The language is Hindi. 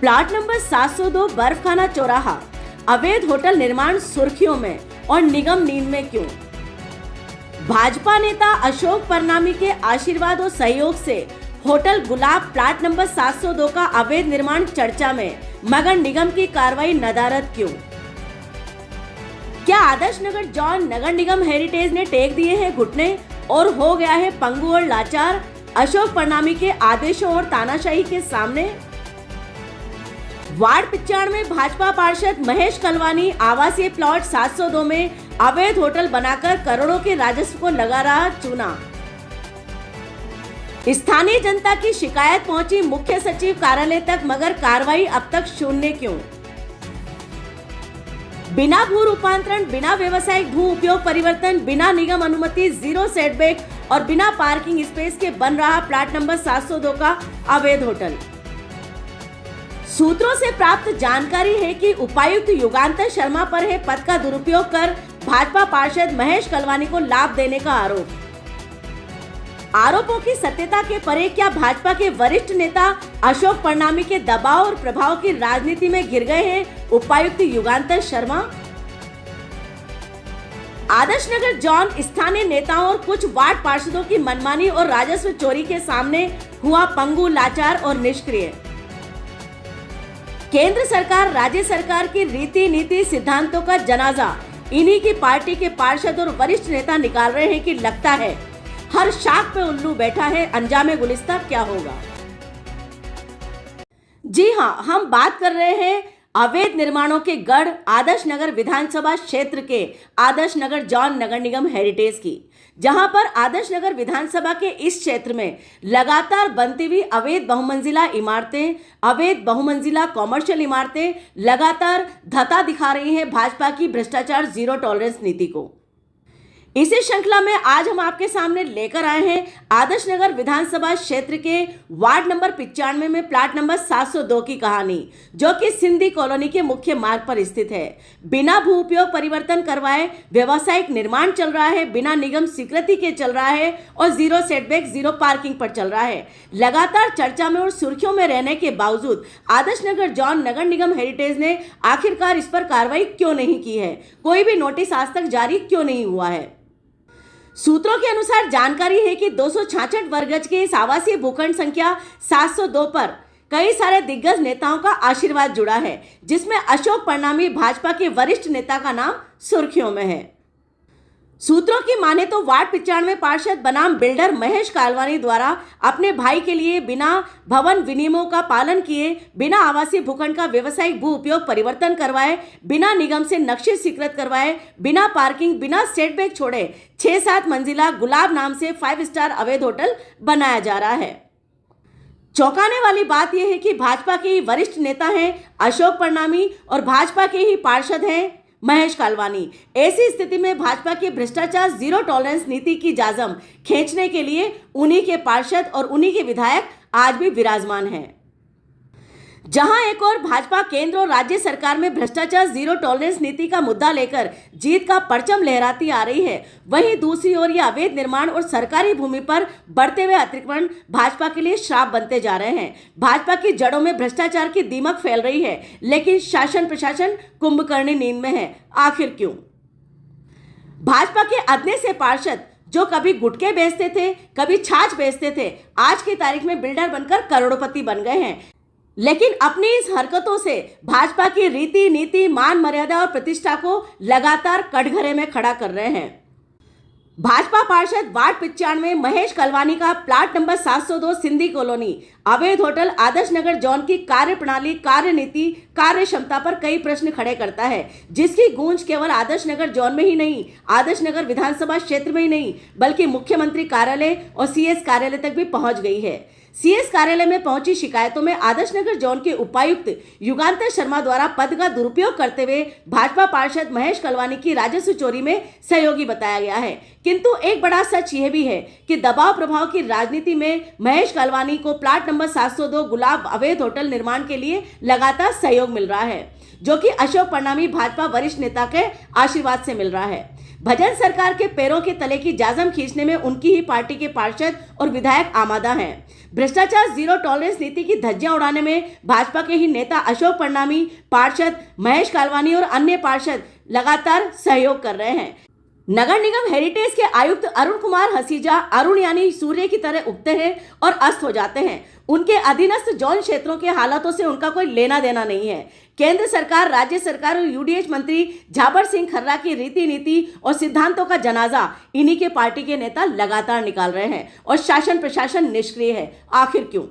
प्लाट नंबर 702 बर्फखाना चौराहा, अवैध होटल निर्माण सुर्खियों में और निगम नींद में क्यों? भाजपा नेता अशोक परनामी के आशीर्वाद और सहयोग से होटल गुलाब प्लाट नंबर 702 का अवैध निर्माण चर्चा में, मगर निगम की कार्रवाई नदारद क्यों? क्या आदर्श नगर जॉन नगर निगम हेरिटेज ने टेक दिए हैं घुटने और हो गया है पंगु और लाचार अशोक परनामी के आदेशों और तानाशाही के सामने? वार्ड 95 में भाजपा पार्षद महेश कलवानी आवासीय प्लॉट 702 में अवैध होटल बनाकर करोड़ों के राजस्व को लगा रहा चूना। स्थानीय जनता की शिकायत पहुंची मुख्य सचिव कार्यालय तक, मगर कार्रवाई अब तक शून्य क्यों? बिना भू रूपांतरण, बिना व्यवसायिक भू उपयोग परिवर्तन, बिना निगम अनुमति, जीरो सेटबैक और बिना पार्किंग स्पेस के बन रहा प्लाट नंबर 702 का अवैध होटल। सूत्रों से प्राप्त जानकारी है कि उपायुक्त युगांतर शर्मा पर है पद का दुरुपयोग कर भाजपा पार्षद महेश कलवानी को लाभ देने का आरोप। आरोपों की सत्यता के परे क्या भाजपा के वरिष्ठ नेता अशोक परनामी के दबाव और प्रभाव की राजनीति में घिर गए हैं उपायुक्त युगांतर शर्मा? आदर्श नगर जॉन स्थानीय नेताओं और कुछ वार्ड पार्षदों की मनमानी और राजस्व चोरी के सामने हुआ पंगु, लाचार और निष्क्रिय। केंद्र सरकार, राज्य सरकार की रीति नीति सिद्धांतों का जनाजा इन्हीं की पार्टी के पार्षद और वरिष्ठ नेता निकाल रहे हैं कि लगता है हर शाख पे उल्लू बैठा है, अंजामे गुलिस्ता क्या होगा? जी हां, हम बात कर रहे हैं अवैध निर्माणों के गढ़ आदर्श नगर विधानसभा क्षेत्र के आदर्श नगर जॉन नगर निगम हेरिटेज की, जहां पर आदर्श नगर विधानसभा के इस क्षेत्र में लगातार बनती हुई अवैध बहुमंजिला इमारतें, अवैध बहुमंजिला कॉमर्शियल इमारतें लगातार धता दिखा रही हैं भाजपा की भ्रष्टाचार जीरो टॉलरेंस नीति को। इसी श्रृंखला में आज हम आपके सामने लेकर आए हैं आदर्श नगर विधानसभा क्षेत्र के वार्ड नंबर 95 में प्लाट नंबर 702 की कहानी, जो कि सिंधी कॉलोनी के मुख्य मार्ग पर स्थित है। बिना भू उपयोग परिवर्तन करवाए व्यवसायिक निर्माण चल रहा है, बिना निगम स्वीकृति के चल रहा है और जीरो सेटबैक, जीरो पार्किंग पर चल रहा है। लगातार चर्चा में और सुर्खियों में रहने के बावजूद आदर्श नगर जॉन नगर निगम हेरिटेज ने आखिरकार इस पर कार्रवाई क्यों नहीं की है? कोई भी नोटिस आज तक जारी क्यों नहीं हुआ है? सूत्रों के अनुसार जानकारी है कि 266 वर्ग गज के इस आवासीय भूखंड संख्या 702 पर कई सारे दिग्गज नेताओं का आशीर्वाद जुड़ा है, जिसमें अशोक परनामी भाजपा के वरिष्ठ नेता का नाम सुर्खियों में है। सूत्रों की माने तो वार्ड 95 पार्षद बनाम बिल्डर महेश कालवानी द्वारा अपने भाई के लिए बिना भवन विनियमों का पालन किए, बिना आवासीय भूखंड का व्यवसायिक भू उपयोग परिवर्तन करवाए, बिना निगम से नक्शे स्वीकृत करवाए, बिना पार्किंग, बिना सेटबैक छोड़े 6-7 मंजिला गुलाब नाम से 5 स्टार अवैध होटल बनाया जा रहा है। चौंकाने वाली बात यह है कि भाजपा के ही वरिष्ठ नेता हैं अशोक परनामी और भाजपा के ही पार्षद हैं महेश कालवानी। ऐसी स्थिति में भाजपा के भ्रष्टाचार जीरो टॉलरेंस नीति की जाजम खींचने के लिए उन्हीं के पार्षद और उन्हीं के विधायक आज भी विराजमान हैं। जहां एक और भाजपा केंद्र और राज्य सरकार में भ्रष्टाचार जीरो टॉलरेंस नीति का मुद्दा लेकर जीत का परचम लहराती आ रही है, वहीं दूसरी ओर यह अवैध निर्माण और सरकारी भूमि पर बढ़ते हुए अतिक्रमण भाजपा के लिए श्राप बनते जा रहे हैं। भाजपा की जड़ों में भ्रष्टाचार की दीमक फैल रही है, लेकिन शासन प्रशासन कुंभकर्णी नींद में है। आखिर क्यों? भाजपा के अदने से पार्षद जो कभी गुटके बेचते थे, कभी छाछ बेचते थे, आज की तारीख में बिल्डर बनकर करोड़पति बन गए हैं। लेकिन अपनी इस हरकतों से भाजपा की रीति नीति, मान मर्यादा और प्रतिष्ठा को लगातार कटघरे में खड़ा कर रहे हैं। भाजपा पार्षद वार्ड 95 महेश कलवानी का प्लाट नंबर 702 सिंधी कॉलोनी अवैध होटल आदर्श नगर जॉन की कार्य प्रणाली, कार्य नीति, कार्य क्षमता पर कई प्रश्न खड़े करता है, जिसकी गूंज केवल आदर्श नगर जॉन में ही नहीं, आदर्श नगर विधानसभा क्षेत्र में ही नहीं, बल्कि मुख्यमंत्री कार्यालय और सीएस कार्यालय तक भी पहुंच गई है। सीएस कार्यालय में पहुंची शिकायतों में आदर्श नगर जोन के उपायुक्त युगांतर शर्मा द्वारा पद का दुरुपयोग करते हुए भाजपा पार्षद महेश कलवानी की राजस्व चोरी में सहयोगी बताया गया है। किंतु एक बड़ा सच यह भी है कि दबाव प्रभाव की राजनीति में महेश कलवानी को प्लाट नंबर 702 गुलाब अवैध होटल निर्माण के लिए लगातार सहयोग मिल रहा है, जो कि अशोक परनामी भाजपा वरिष्ठ नेता के आशीर्वाद से मिल रहा है। भजन सरकार के पैरों के तले की जाजम खींचने में उनकी ही पार्टी के पार्षद और विधायक आमादा हैं। भ्रष्टाचार जीरो टॉलरेंस नीति की धज्जियां उड़ाने में भाजपा के ही नेता अशोक परनामी, पार्षद महेश कालवानी और अन्य पार्षद लगातार सहयोग कर रहे हैं। नगर निगम हेरिटेज के आयुक्त अरुण कुमार हसीजा अरुण यानी सूर्य की तरह उगते हैं और अस्त हो जाते हैं। उनके अधीनस्थ जॉन क्षेत्रों के हालातों से उनका कोई लेना देना नहीं है। केंद्र सरकार, राज्य सरकार और यूडीएच मंत्री झाबर सिंह खर्रा की रीति नीति और सिद्धांतों का जनाजा इन्हीं के पार्टी के नेता लगातार निकाल रहे हैं और शासन प्रशासन निष्क्रिय है। आखिर क्यों?